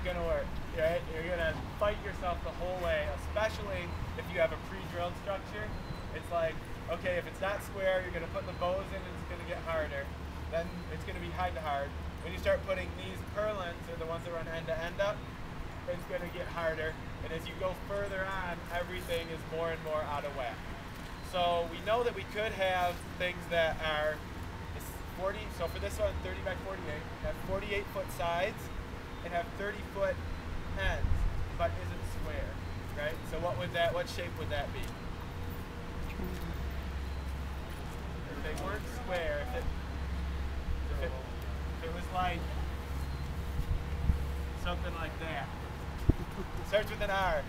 gonna work, right? You're gonna fight yourself the whole way, especially if you have a pre-drilled structure. It's like, okay, if it's not square, you're gonna put the bows in and it's gonna get harder. Then it's gonna be hard to hard. When you start putting these purlins, or the ones that run end to end up, it's gonna get harder. And as you go further on, everything is more and more out of whack. So we know that we could have things that are 40, so for this one, 30 by 48, have 48-foot sides and have 30-foot ends, but isn't square, right? So what shape would that be? If they weren't square, if it was like something like that. Starts with an R.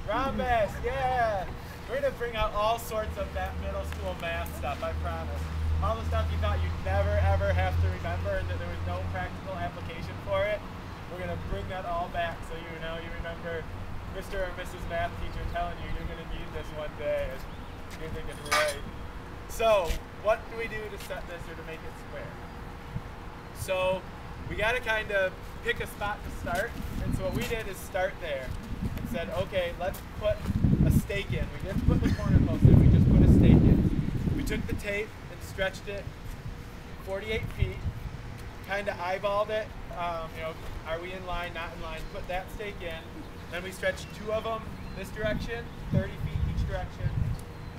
Rhombus, yeah! We're gonna bring out all sorts of that middle school math stuff, I promise. All the stuff you thought you'd never ever have to remember and that there was no practical application for it, we're gonna bring that all back so you remember Mr. or Mrs. Math teacher telling you you're gonna need this one day. And you're thinking, right. So, what do we do to set this or to make it square? So, we gotta kind of pick a spot to start. And so what we did is start there and said, okay, let's put a stake in. We didn't put the corner post in, we just put a stake in. We took the tape and stretched it 48 feet, kind of eyeballed it, are we in line, not in line, put that stake in. Then we stretched 2 of them this direction, 30 feet each direction,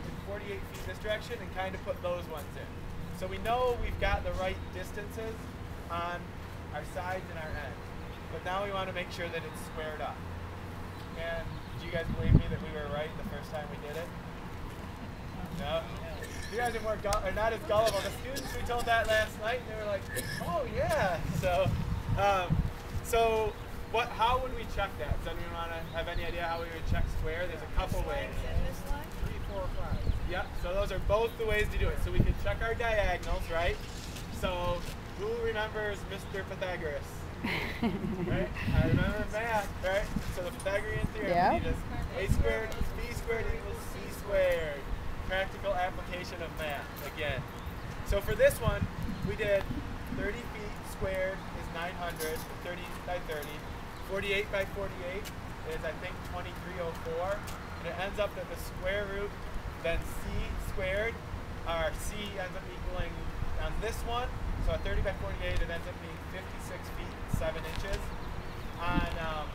and 48 feet this direction, and kind of put those ones in. So we know we've got the right distances on our sides and our ends. But now we want to make sure that it's squared up. And do you guys believe me that we were right the first time we did it? No? You guys are not as gullible. The students, we told that last night, and they were like, oh yeah. How would we check that? Does anyone want to have any idea how we would check square? There's a couple ways. 3, 4, 5. Yep, so those are both the ways to do it. So we can check our diagonals, right? So who remembers Mr. Pythagoras? Right? I remember math, right? So the Pythagorean theorem, Yeah. is a squared plus b squared equals c squared. Practical application of math, again. So for this one, we did 30 feet squared is 900, 30 by 30. 48 by 48 is, I think, 2304. And it ends up that the square root, then c squared, our c ends up equaling on this one. So at 30 by 48, it ends up being 56 feet 7 inches. On a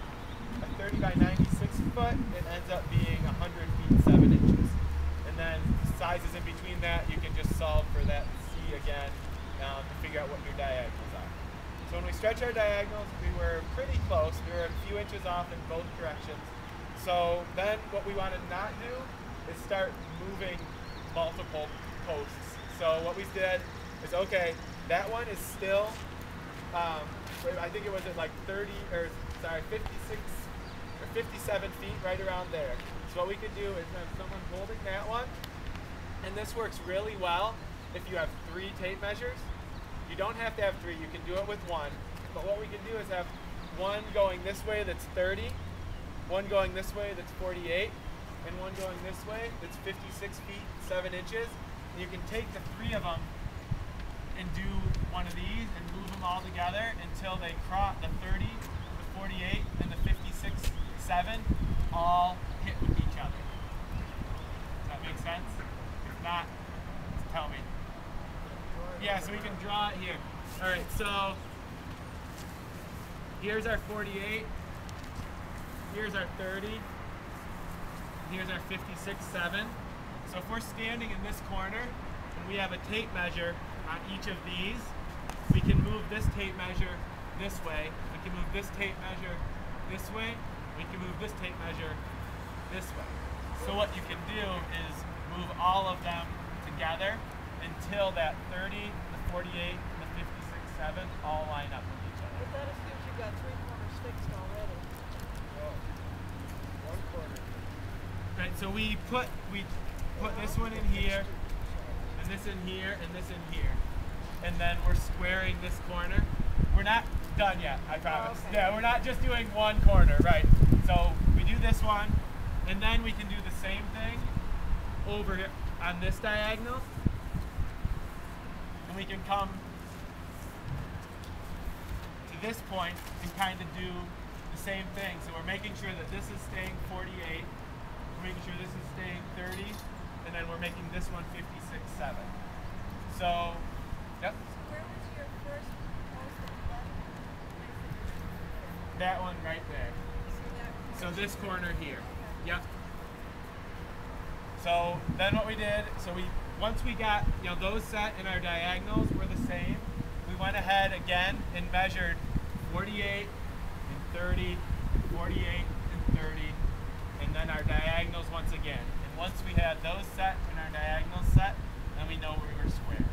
30 by 96 foot, it ends up being 100 feet 7 inches. And then sizes in between that, you can just solve for that c again to figure out what your diagonals are. So when we stretch our diagonals, we were pretty close. We were a few inches off in both directions. So then what we want to not do is start moving multiple posts. So what we did is, okay, that one is still, I think it was at like 56 or 57 feet, right around there. So what we could do is have someone holding that one, and this works really well if you have 3 tape measures. You don't have to have 3, you can do it with 1. But what we can do is have one going this way that's 30, one going this way that's 48, and one going this way that's 56 feet 7 inches. And you can take the 3 of them and do one of these and move them all together until they cross the 30, the 48, and the 56, 7 all hit with each other. Does that make sense? If not, tell me. Yeah, so we can draw it here. All right, so here's our 48, here's our 30, here's our 56, 7. So if we're standing in this corner and we have a tape measure on each of these, we can move this tape measure this way, we can move this tape measure this way, we can move this tape measure this way. So what you can do is move all of them together until that 30, the 48, and the 56, 7 all line up with each other. But that assumes you've got 3 corners fixed already. Oh, 1 corner. Right, so we put this one in here, and this in here, and this in here. And then we're squaring this corner. We're not done yet, I promise. Okay. Yeah, we're not just doing 1 corner, right? So we do this one, and then we can do the same thing over here on this diagonal. We can come to this point and kind of do the the same thing. So we're making sure that this is staying 48, we're making sure this is staying 30, and then we're making this one 56.7. So, yep, Where was your first post at 11? that one right there. So that So this corner here. Okay. Yep. So then what we did, once we got those set and our diagonals were the same, we went ahead again and measured 48 and 30, 48 and 30, and then our diagonals once again. And once we had those set and our diagonals set, then we know we were square.